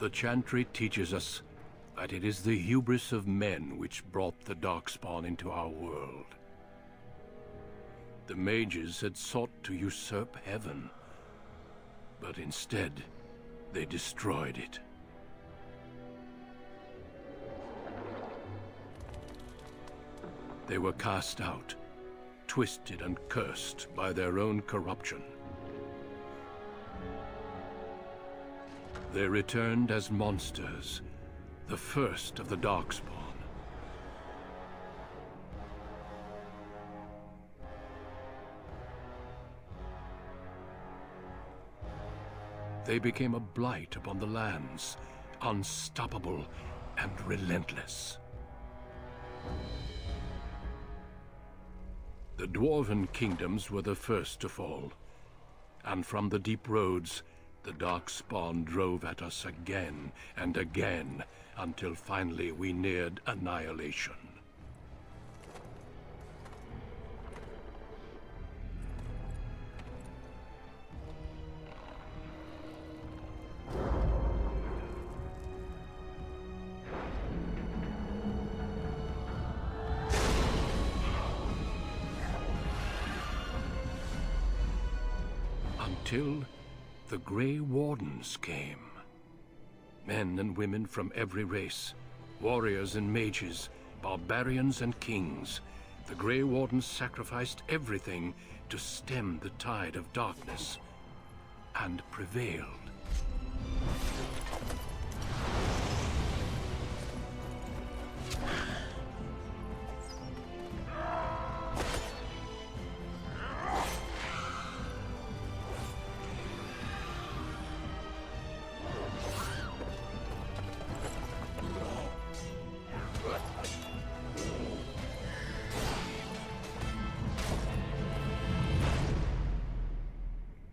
The Chantry teaches us that it is the hubris of men which brought the Darkspawn into our world. The mages had sought to usurp heaven, but instead, they destroyed it. They were cast out, twisted and cursed by their own corruption. They returned as monsters, the first of the Darkspawn. They became a blight upon the lands, unstoppable and relentless. The Dwarven kingdoms were the first to fall, and from the deep roads, the Darkspawn drove at us again and again, until finally we neared annihilation. Until the Grey Wardens came. Men and women from every race, warriors and mages, barbarians and kings. The Grey Wardens sacrificed everything to stem the tide of darkness, and prevailed.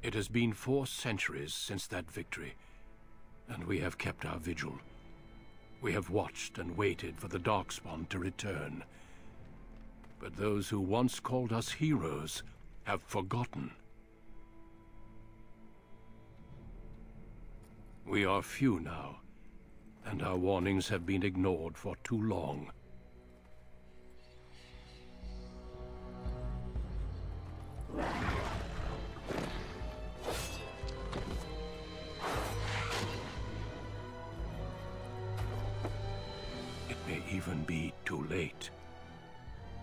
It has been 4 centuries since that victory, and we have kept our vigil. We have watched and waited for the Darkspawn to return. But those who once called us heroes have forgotten. We are few now, and our warnings have been ignored for too long. Even be too late.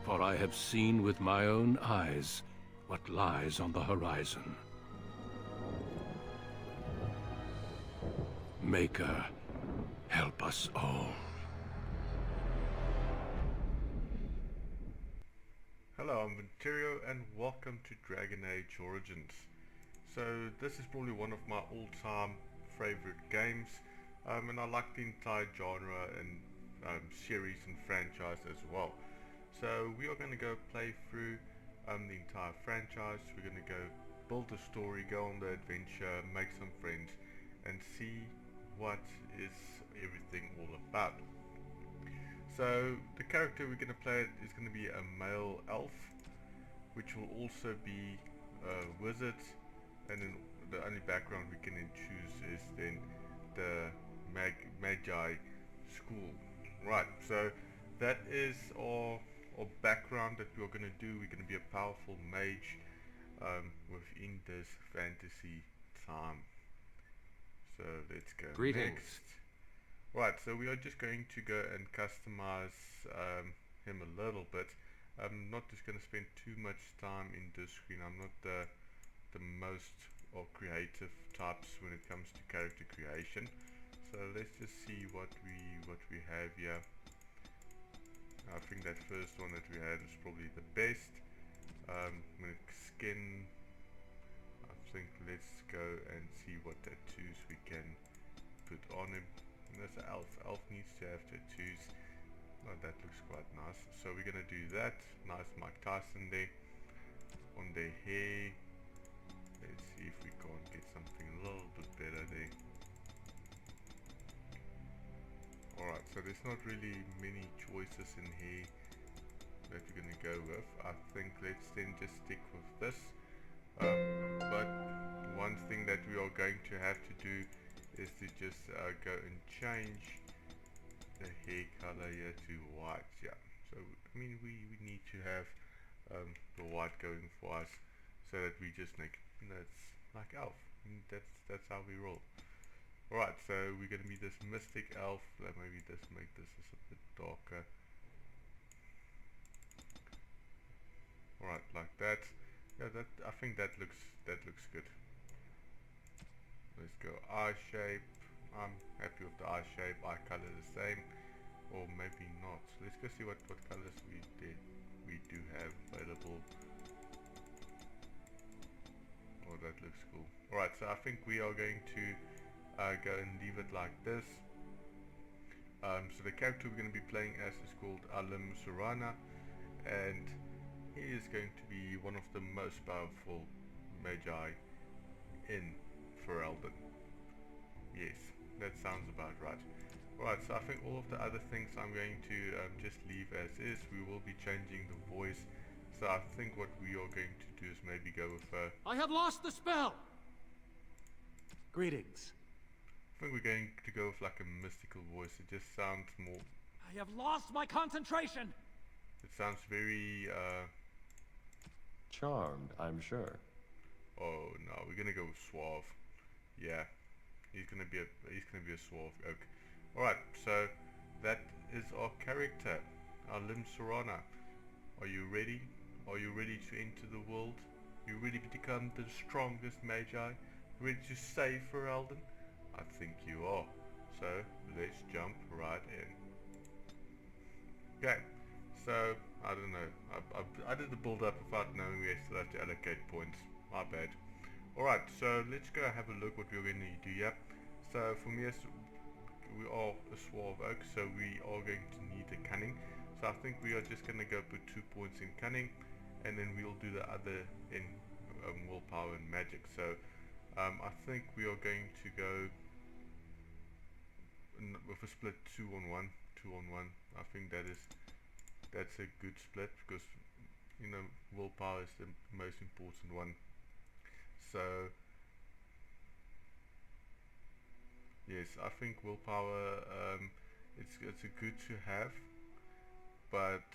For I have seen with my own eyes what lies on the horizon. Maker, help us all. Hello, I'm Vintereo and welcome to Dragon Age Origins. So this is probably one of my all-time favorite games, and I like the entire genre and series and franchise as well. So we are going to go play through the entire franchise. We're going to go build a story, go on the adventure, make some friends, and see what is everything all about. So the character we're going to play is going to be a male elf, which will also be a wizard, and then the only background we can then choose is then the magi school. Right, so that is our background that we're going to do. We're going to be a powerful mage within this fantasy time. So let's go. Greetings. Next. Right, so we are just going to go and customize him a little bit. I'm not just going to spend too much time in this screen. I'm not the most creative types when it comes to character creation. So let's just see what we have here. I think that first one that we had is probably the best. Skin, I think let's go and see what tattoos we can put on him. And that's an elf. Elf needs to have tattoos. Oh, that looks quite nice. So we're gonna do that. Nice Mike Tyson there. On their hair. Let's see if we can't get something a little bit better there. Alright, so there's not really many choices in here that we're going to go with. I think let's then just stick with this. But one thing that we are going to have to do is to just go and change the hair color here to white. Yeah, so I mean we need to have the white going for us, so that we just make, you know, it's like elf. That's how we roll. Alright, so we're gonna be this mystic elf. Maybe just make this a bit darker. Alright, like that. Yeah, that, I think that looks good. Let's go eye shape. I'm happy with the eye shape. Eye color the same, or maybe not. So let's go see what colors we do have available. Oh, that looks cool. Alright, so I think we are going to go and leave it like this. So the character we're going to be playing as is called Alim Surana, and he is going to be one of the most powerful magi in Ferelden. Yes, that sounds about right. Right, so I think all of the other things I'm going to just leave as is. We will be changing the voice. So I think what we are going to do is maybe go with I have lost the spell! Greetings. I think we're going to go with like a mystical voice. It just sounds more... I have lost my concentration! It sounds very Charmed, I'm sure. oh no, we're gonna go with suave. Yeah. He's gonna be a suave oak. Alright, so that is our character, Alim Surana. Are you ready? Are you ready to enter the world? You ready to become the strongest magi? Ready to save Ferelden? I think you are. So let's jump right in. Okay, so I don't know. I did the build up without knowing we still have to allocate points. My bad. Alright, so let's go have a look what we're going to do here. So for me, we are a suave oak, so we are going to need a cunning. So I think we are just going to go put 2 points in cunning, and then we'll do the other in willpower and magic. So I think we are going to go with a split 2 on 1. I think that's a good split, because you know willpower is the most important one. So yes, I think willpower it's a good to have, but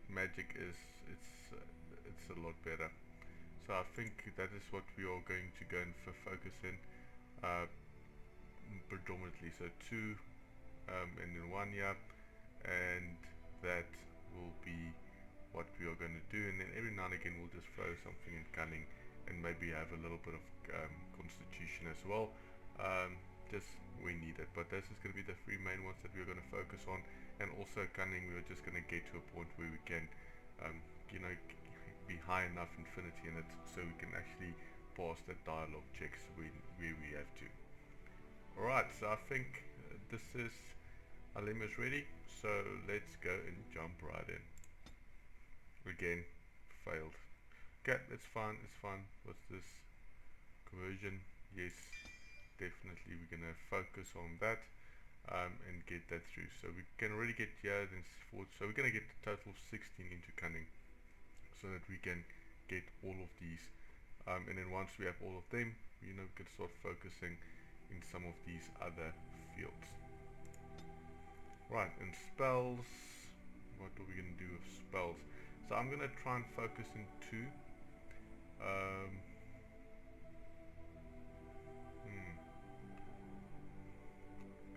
magic is it's a lot better. So I think that is what we are going to go and focus in predominantly. So 2 and then 1 here, and that will be what we are going to do. And then every now and again we'll just throw something in cunning, and maybe have a little bit of constitution as well. Just we need it, but this is going to be the 3 main ones that we're going to focus on. And also cunning, we're just going to get to a point where we can you know, be high enough infinity in it, so we can actually pass that dialogue checks where we have to. Alright, so I think this is Alim is ready, so let's go and jump right in. Again, failed. Okay, it's fine. What's this? Conversion, yes, definitely we're gonna focus on that and get that through. So we can already get here then forward. So we're gonna get the total of 16 into cunning, so that we can get all of these. And then once we have all of them, you know, we can start focusing in some of these other fields. Right, and spells, what are we going to do with spells? So I'm going to try and focus in 2.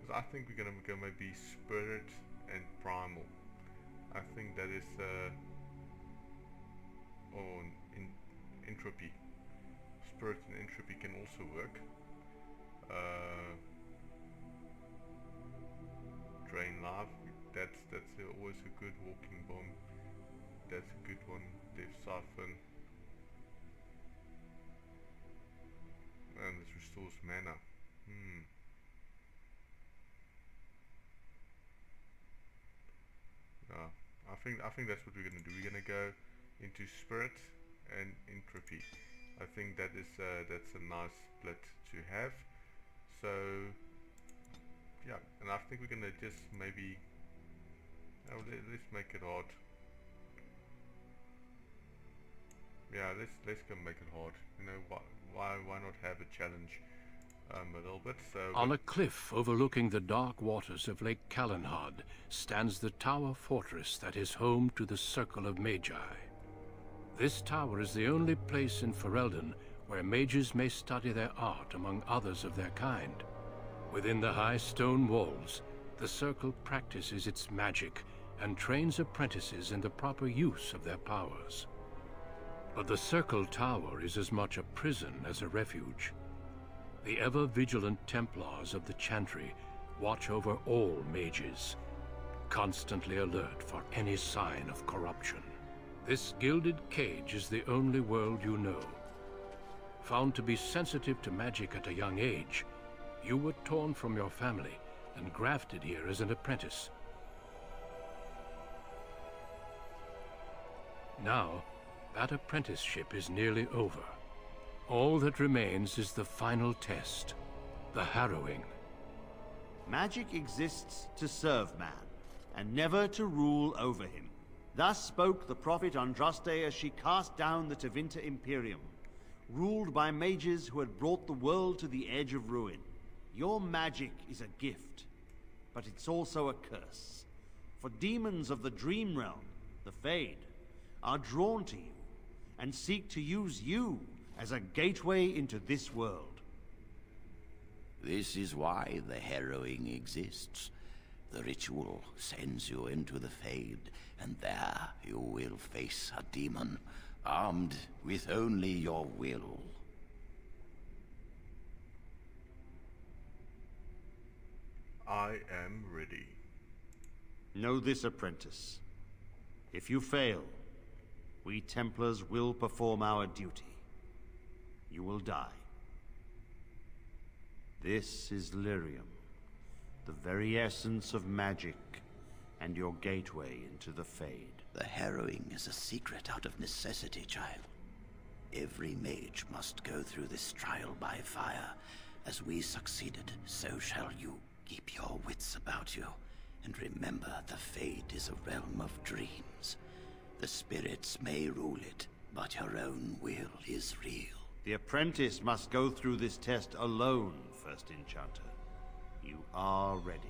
Because I think we're going to go maybe Spirit and Primal. I think that is Entropy. Spirit and Entropy can also work. Drain Life, that's always a good. Walking Bomb, that's a good one. Death Siphon, and this restores mana. Yeah, I think that's what we're gonna do. We're gonna go into Spirit and Entropy. I think that is that's a nice split to have. So yeah, and I think we're gonna just maybe let's make it hard. Yeah, let's go make it hard. You know, why not have a challenge? a little bit. So On a cliff overlooking the dark waters of Lake Calenhad stands the tower fortress that is home to the Circle of Magi. This tower is the only place in Ferelden where mages may study their art among others of their kind. Within the high stone walls, the Circle practices its magic and trains apprentices in the proper use of their powers. But the Circle Tower is as much a prison as a refuge. The ever-vigilant Templars of the Chantry watch over all mages, constantly alert for any sign of corruption. This gilded cage is the only world you know. Found to be sensitive to magic at a young age, you were torn from your family and grafted here as an apprentice. Now, that apprenticeship is nearly over. All that remains is the final test, the harrowing. Magic exists to serve man, and never to rule over him. Thus spoke the prophet Andraste as she cast down the Tevinter Imperium, ruled by mages who had brought the world to the edge of ruin. Your magic is a gift, but it's also a curse. For demons of the Dream Realm, the Fade, are drawn to you, and seek to use you as a gateway into this world. This is why the harrowing exists. The ritual sends you into the Fade, and there you will face a demon, armed with only your will. I am ready. Know this, apprentice. If you fail, we Templars will perform our duty. You will die. This is Lyrium, the very essence of magic, and your gateway into the Fade. The harrowing is a secret out of necessity, child. Every mage must go through this trial by fire. As we succeeded, so shall you. Keep your wits about you, and remember the Fade is a realm of dreams. The spirits may rule it, but your own will is real. The apprentice must go through this test alone, First Enchanter. You are ready.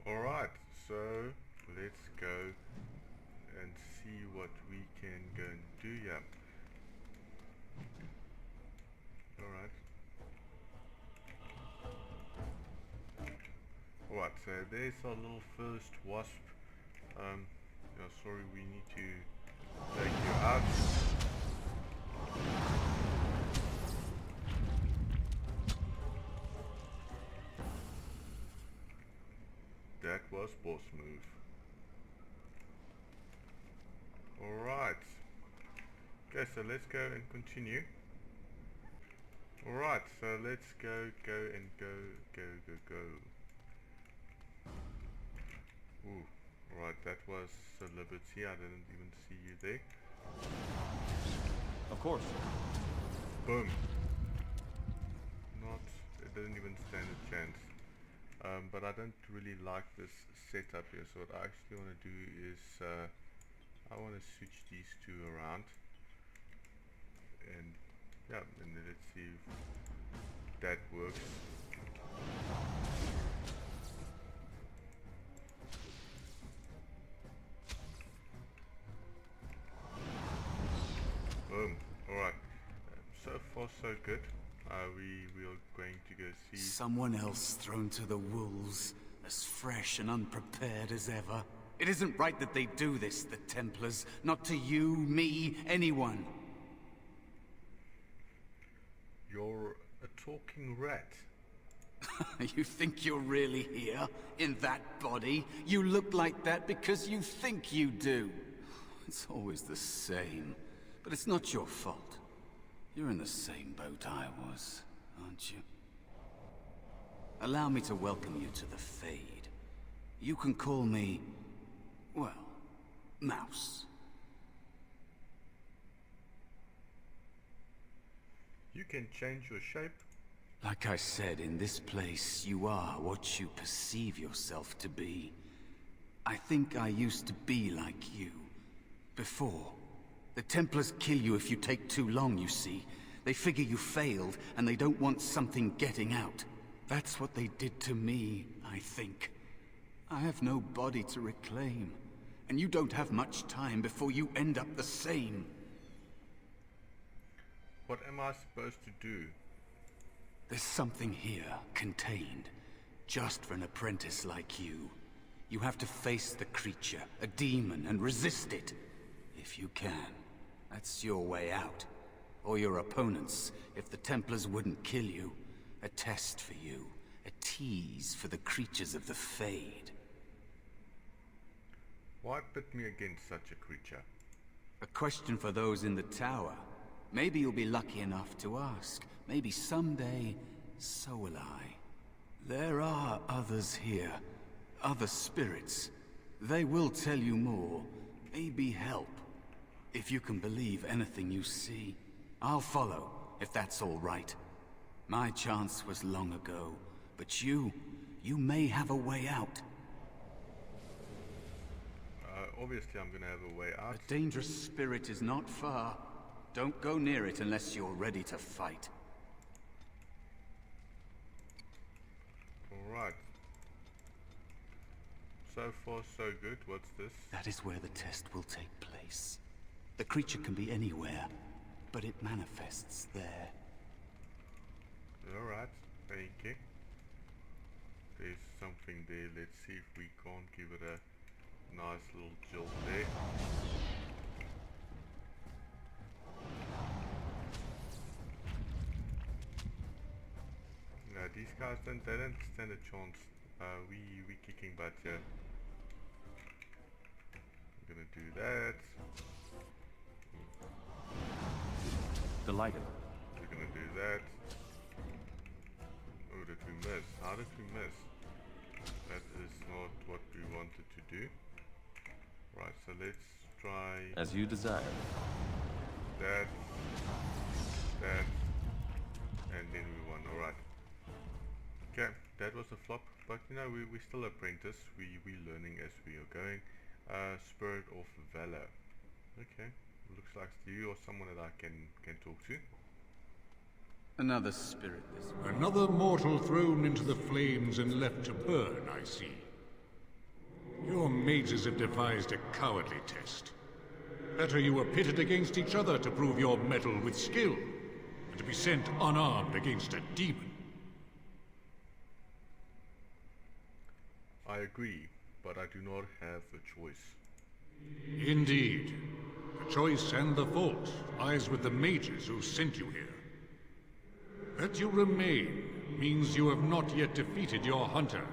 Alright, so let's go and see what we can go and do here. Alright. Alright, so there's our little first wasp. Yeah, sorry, we need to take you out. That was boss move. Alright. Okay, so let's go and continue. Alright, so let's go and go. Ooh, alright, that was a liberty. I didn't even see you there. Of course. Boom. It didn't even stand a chance. But I don't really like this setup here, so what I actually want to do is I want to switch these two around, and yeah, and then let's see if that works. Boom. Alright, so far so good. We are going to go see someone else thrown to the wolves, as fresh and unprepared as ever. It isn't right that they do this, the Templars. Not to you, me, anyone. You're a talking rat. You think you're really here? In that body? You look like that because you think you do. It's always the same. But it's not your fault. You're in the same boat I was, aren't you? Allow me to welcome you to the Fade. You can call me, well, Mouse. You can change your shape. Like I said, in this place, you are what you perceive yourself to be. I think I used to be like you. Before. The Templars kill you if you take too long, you see. They figure you failed, and they don't want something getting out. That's what they did to me, I think. I have no body to reclaim, and you don't have much time before you end up the same. What am I supposed to do? There's something here, contained, just for an apprentice like you. You have to face the creature, a demon, and resist it. If you can. That's your way out. Or your opponents, if the Templars wouldn't kill you. A test for you. A tease for the creatures of the Fade. Why pit me against such a creature? A question for those in the tower. Maybe you'll be lucky enough to ask. Maybe someday, so will I. There are others here. Other spirits. They will tell you more. Maybe help. If you can believe anything you see. I'll follow, if that's all right. My chance was long ago. But you may have a way out. Obviously I'm gonna have a way out. A dangerous spirit is not far. Don't go near it unless you're ready to fight. Alright. So far so good. What's this? That is where the test will take place. The creature can be anywhere, but it manifests there. Alright, thank you. There's something there. Let's see if we can't give it a nice little jolt there. No, these guys they don't stand a chance. We kicking butt here. I'm gonna do that. Delighted. We're gonna do that. Oh, did we miss? How did we miss? That is not what we wanted to do. Right, so let's try As you desire. that, and then we won. Alright. Okay, that was a flop, but you know, we still apprentice. We learning as we are going. Spirit of Valor. Okay, looks like it's you or someone that I can talk to. Another spirit this way. Another mortal thrown into the flames and left to burn, I see. Your mages have devised a cowardly test. Better you were pitted against each other to prove your mettle with skill, and to be sent unarmed against a demon. I agree, but I do not have a choice. Indeed. The choice and the fault lies with the mages who sent you here. That you remain means you have not yet defeated your hunter.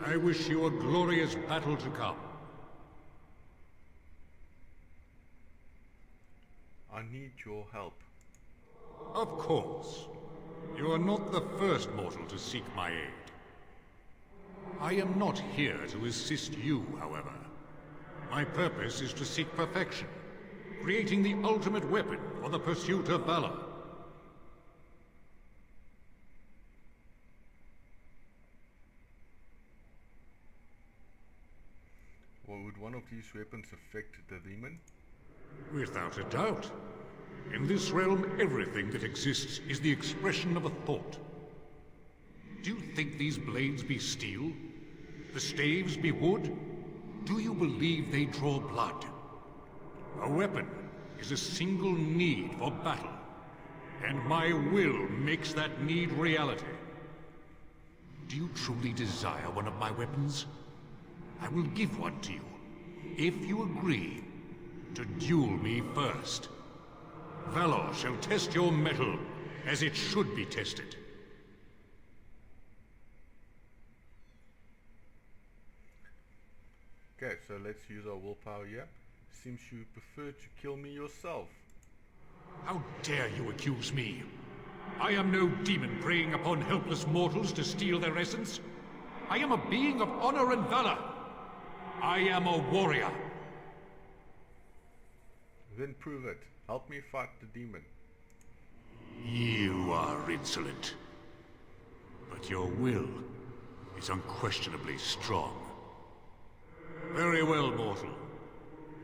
I wish you a glorious battle to come. I need your help. Of course. You are not the first mortal to seek my aid. I am not here to assist you, however. My purpose is to seek perfection, creating the ultimate weapon for the pursuit of valor. Well, would one of these weapons affect the demon? Without a doubt. In this realm, everything that exists is the expression of a thought. Do you think these blades be steel? The staves be wood? Do you believe they draw blood? A weapon is a single need for battle, and my will makes that need reality. Do you truly desire one of my weapons? I will give one to you, if you agree to duel me first. Valor shall test your mettle as it should be tested. Okay, so let's use our willpower here. Seems you prefer to kill me yourself. How dare you accuse me? I am no demon preying upon helpless mortals to steal their essence. I am a being of honor and valor. I am a warrior. Then prove it. Help me fight the demon. You are insolent. But your will is unquestionably strong. Very well, mortal.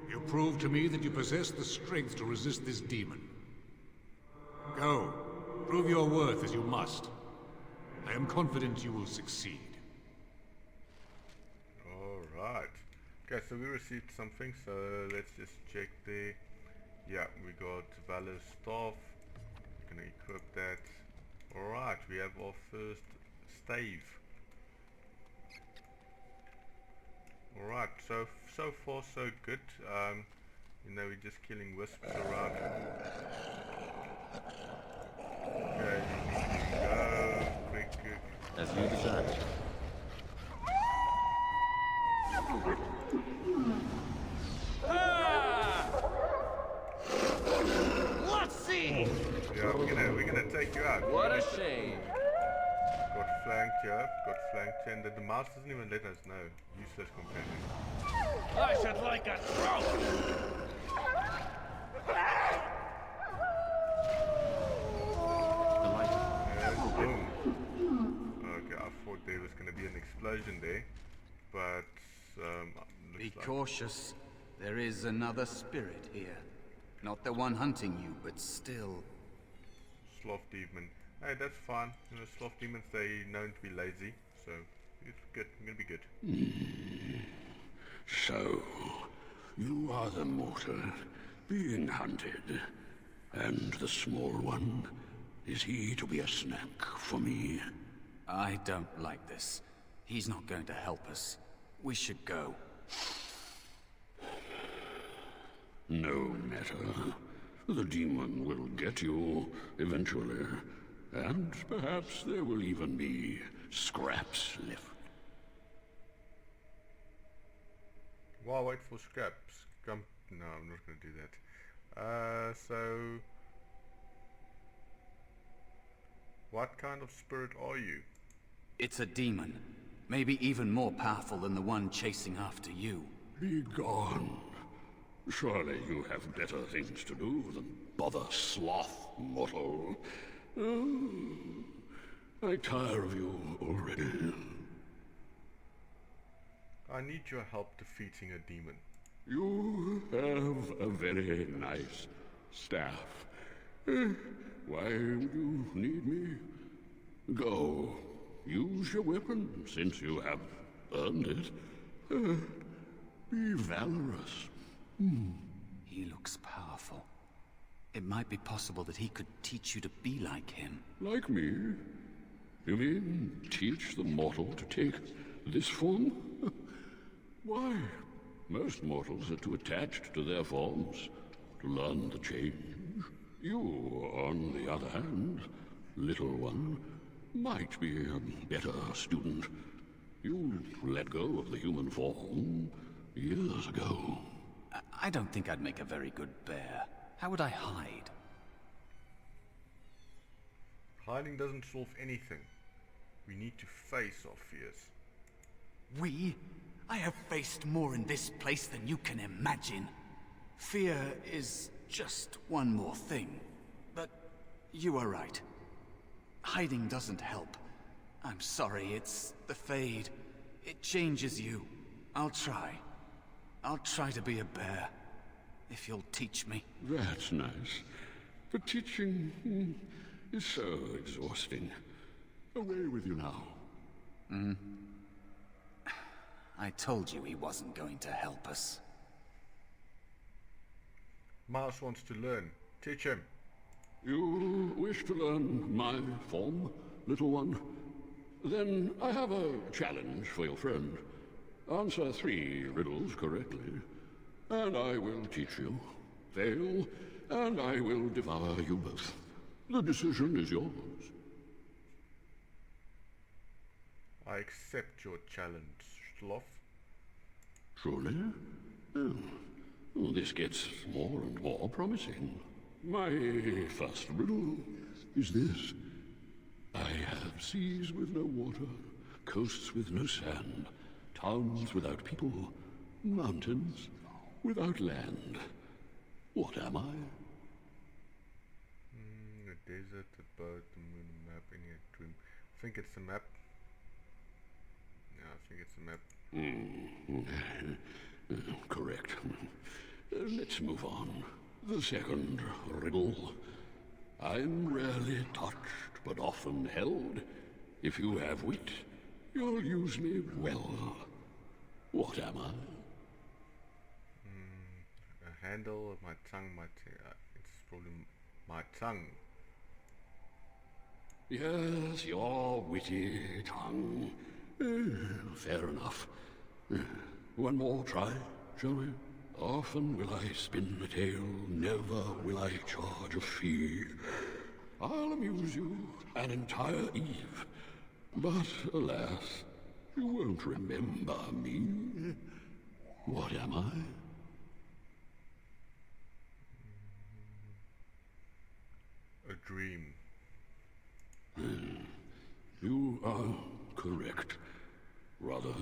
You prove to me that you possess the strength to resist this demon. Go. Prove your worth as you must. I am confident you will succeed. Alright. Okay, so we received something, so let's just check there. Yeah, we got Valor Staff. Gonna equip that. Alright, we have our first stave. Alright, so far so good. You know, we're just killing wisps around. Okay, go quick. As you desire. Let's see! Yeah, we're gonna take you out. What a shame. Got flanked here, and the mouse doesn't even let us know. Useless companion. I should like a throat! The light. And boom. Okay, I thought there was gonna be an explosion there, but Be looks like cautious. There is another spirit here. Not the one hunting you, but still. sloth demon. Hey, that's fine. You know, sloth demons, they known to be lazy, so it's good. I'm gonna be good. So, you are the mortal being hunted. And the small one, is he to be a snack for me? I don't like this. He's not going to help us. We should go. No matter. The demon will get you eventually. And perhaps there will even be scraps left. While I wait for scraps, come. No, I'm not gonna do that. So, what kind of spirit are you? It's a demon. Maybe even more powerful than the one chasing after you. Be gone. Surely you have better things to do than bother sloth, mortal. Oh, I tire of you already. I need your help defeating a demon. You have a very nice staff. Why would you need me? Go. Use your weapon, since you have earned it. Be valorous. He looks powerful. It might be possible that he could teach you to be like him. Like me? You mean teach the mortal to take this form? Why? Most mortals are too attached to their forms to learn the change. You, on the other hand, little one, might be a better student. You let go of the human form years ago. I don't think I'd make a very good bear. How would I hide? Hiding doesn't solve anything. We need to face our fears. We? I have faced more in this place than you can imagine. Fear is just one more thing. But you are right. Hiding doesn't help. I'm sorry, it's the Fade. It changes you. I'll try. I'll try to be a bear. If you'll teach me. That's nice. But teaching is so exhausting. Away with you now. I told you he wasn't going to help us. Mouse wants to learn. Teach him. You wish to learn my form, little one? Then I have a challenge for your friend. Answer 3 riddles correctly, and I will teach you. Fail, and I will devour you both. The decision is yours. I accept your challenge, Sloth. Truly? Oh, this gets more and more promising. My first riddle is this. I have seas with no water, coasts with no sand, towns without people, mountains without land. What am I? A desert, the boat, the moon, the map, any dream. I think it's the map. Yeah, I think it's the map. Correct. Let's move on. The second riddle. I'm rarely touched, but often held. If you have wit, you'll use me well. What am I? A handle of my tongue, it's probably my tongue. Yes, your witty tongue. Fair enough. One more try, shall we? Often will I spin a tale, never will I charge a fee. I'll amuse you an entire eve, but alas, you won't remember me. What am I? A dream. You are correct. Rather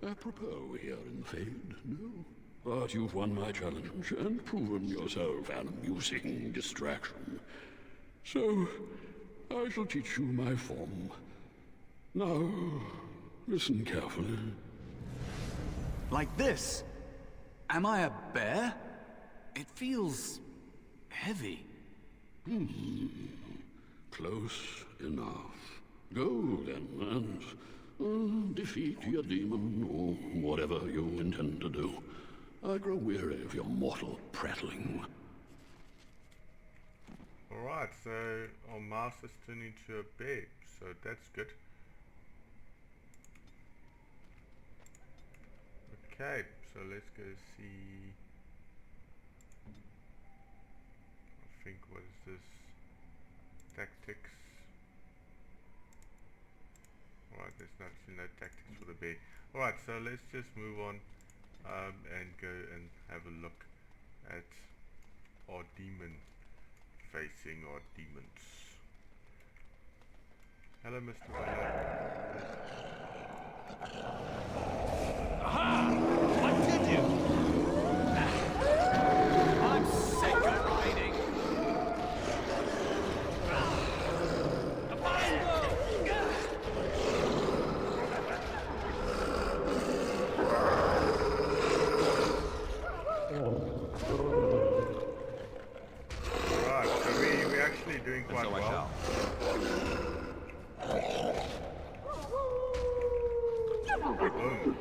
apropos here in the Fade, no? But you've won my challenge and proven yourself an amusing distraction. So, I shall teach you my form. Now, listen carefully. Like this? Am I a bear? It feels heavy. Close enough. Go then, and defeat your demon, or whatever you intend to do. I grow weary of your mortal prattling. Alright, so our mouse has turned into a bear, so that's good. Okay, so let's go see. I think, what is this? Tactics. Alright, there's no tactics for the bear. Alright, so let's just move on and go and have a look at our demon, facing our demons. Hello, Mr. Violet. Aha! What did you? I'm sick of hiding. A fine blow! Alright, so we're actually doing quite well. Boom.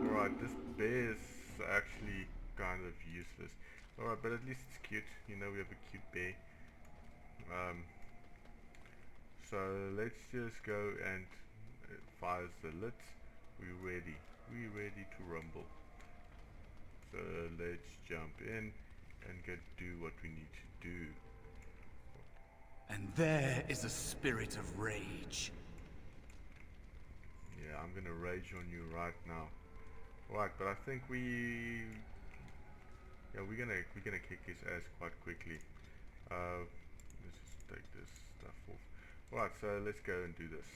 Alright, this bear is actually kind of useless. Alright, but at least it's cute. You know, we have a cute bear. So let's just go and fires the lit. We're ready. We're ready to rumble. So let's jump in and go do what we need to do. And there is a spirit of rage. Yeah, I'm gonna rage on you right now. Right, but I think we're gonna kick his ass quite quickly. Let's just take this stuff off. Right, so let's go and do this.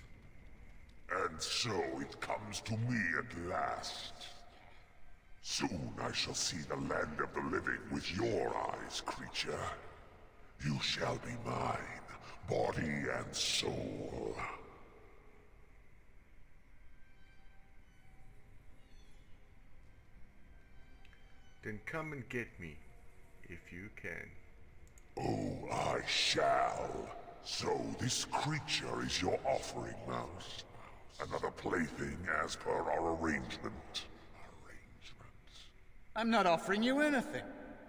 And so it comes to me at last. Soon I shall see the land of the living with your eyes, creature. You shall be mine, body and soul. Then come and get me, if you can. Oh, I shall. So this creature is your offering, Mouse. Another plaything as per our arrangement. I'm not offering you anything.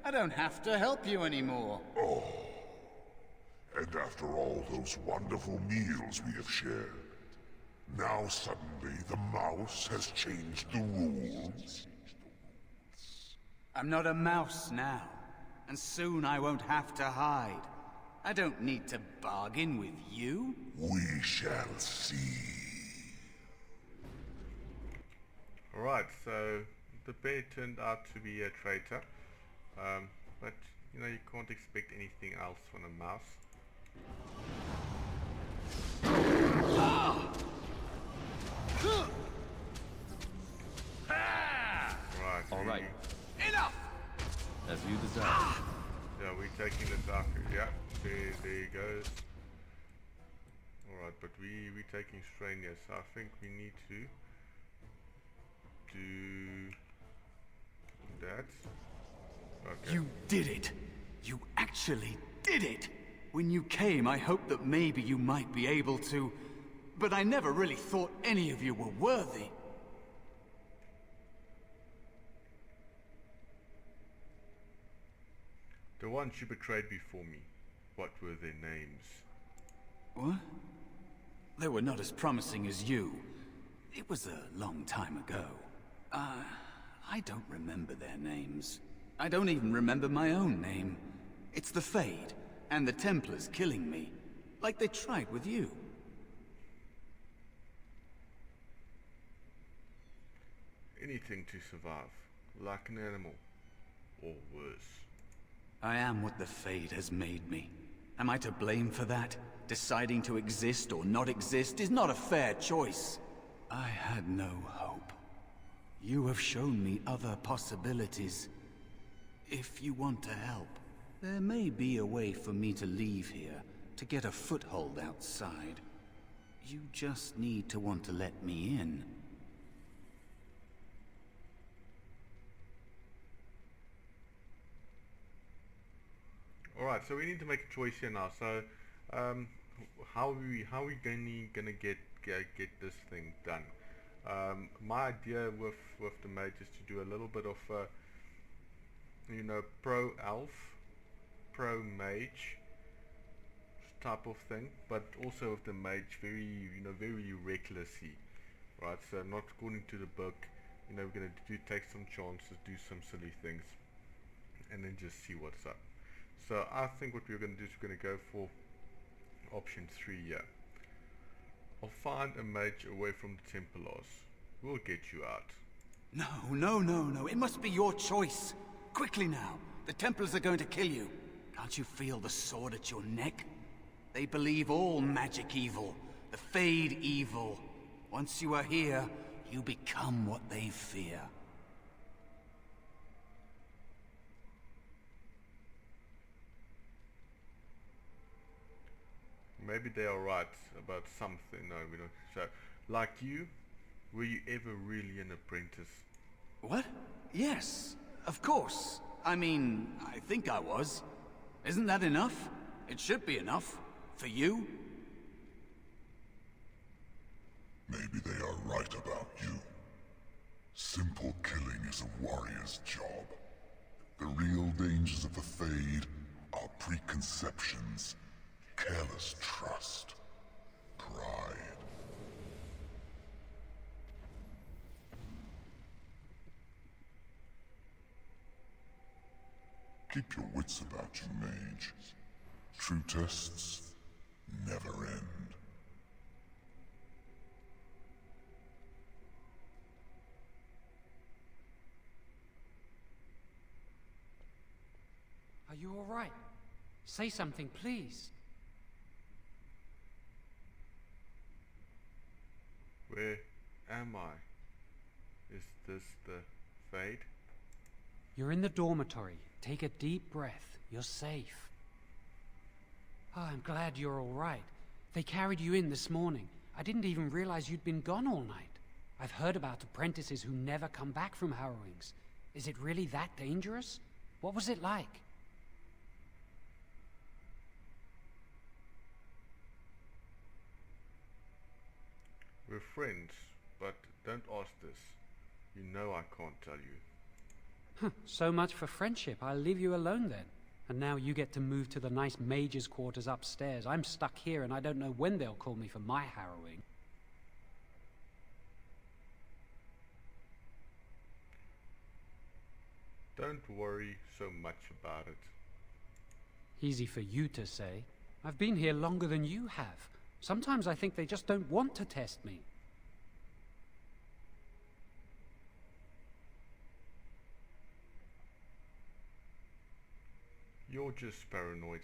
I don't have to help you anymore. Oh. And after all those wonderful meals we have shared, now suddenly the mouse has changed the rules? I'm not a mouse now, and soon I won't have to hide. I don't need to bargain with you. We shall see. Alright, so the bear turned out to be a traitor. But, you know, you can't expect anything else from a mouse. Right. All right. Enough! As you desire. Yeah, we're taking this after. Yeah, there he goes. but we're taking strain here, so I think we need to do that. Okay. You did it! You actually did it! When you came, I hoped that maybe you might be able to, but I never really thought any of you were worthy. The ones you betrayed before me, what were their names? What? They were not as promising as you. It was a long time ago. I don't remember their names. I don't even remember my own name. It's the Fade, and the Templars killing me, like they tried with you. Anything to survive, like an animal, or worse. I am what the Fade has made me. Am I to blame for that? Deciding to exist or not exist is not a fair choice. I had no hope. You have shown me other possibilities. If you want to help, there may be a way for me to leave here, to get a foothold outside. You just need to want to let me in. Alright, so we need to make a choice here now. So, how are we gonna get this thing done? My idea with the mage is to do a little bit of pro elf, pro mage type of thing, but also with the mage very recklessy, right? So not according to the book. We're gonna take some chances, do some silly things, and then just see what's up. So I think what we're going to do is we're going to go for option 3 here. I'll find a mage away from the Templars. We'll get you out. No. It must be your choice. Quickly now. The Templars are going to kill you. Can't you feel the sword at your neck? They believe all magic evil. The Fade evil. Once you are here, you become what they fear. Maybe they are right about something. No, we don't. So, like you, were you ever really an apprentice? What? Yes, of course. I mean, I think I was. Isn't that enough? It should be enough. For you? Maybe they are right about you. Simple killing is a warrior's job. The real dangers of the Fade are preconceptions, careless trust, pride. Keep your wits about you, mage. True tests never end. Are you all right? Say something, please. Where am I? Is this the Fade? You're in the dormitory. Take a deep breath. You're safe. Oh, I'm glad you're all right. They carried you in this morning. I didn't even realize you'd been gone all night. I've heard about apprentices who never come back from harrowings. Is it really that dangerous? What was it like? We're friends, but don't ask this. You know I can't tell you. So much for friendship. I'll leave you alone then. And now you get to move to the nice mage's quarters upstairs. I'm stuck here and I don't know when they'll call me for my harrowing. Don't worry so much about it. Easy for you to say. I've been here longer than you have. Sometimes I think they just don't want to test me. You're just paranoid.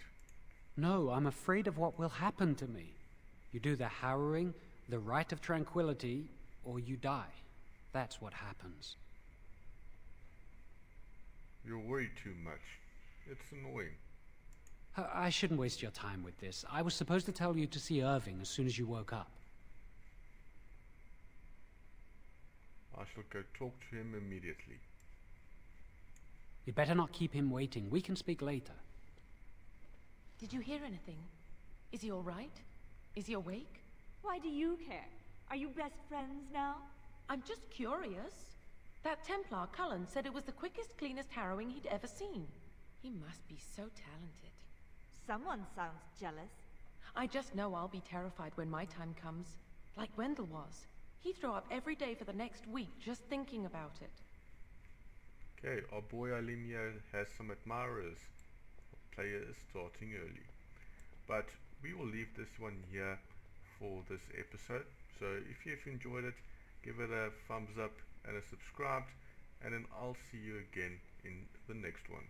No, I'm afraid of what will happen to me. You do the harrowing, the rite of tranquility, or you die. That's what happens. You worry too much. It's annoying. I shouldn't waste your time with this. I was supposed to tell you to see Irving as soon as you woke up. I shall go talk to him immediately. You'd better not keep him waiting. We can speak later. Did you hear anything? Is he all right? Is he awake? Why do you care? Are you best friends now? I'm just curious. That Templar, Cullen, said it was the quickest, cleanest harrowing he'd ever seen. He must be so talented. Someone sounds jealous. I just know I'll be terrified when my time comes. Like Wendell was. He'd throw up every day for the next week just thinking about it. Okay, our boy Alimio has some admirers. The player is starting early. But we will leave this one here for this episode. So if you've enjoyed it, give it a thumbs up and a subscribe, and then I'll see you again in the next one.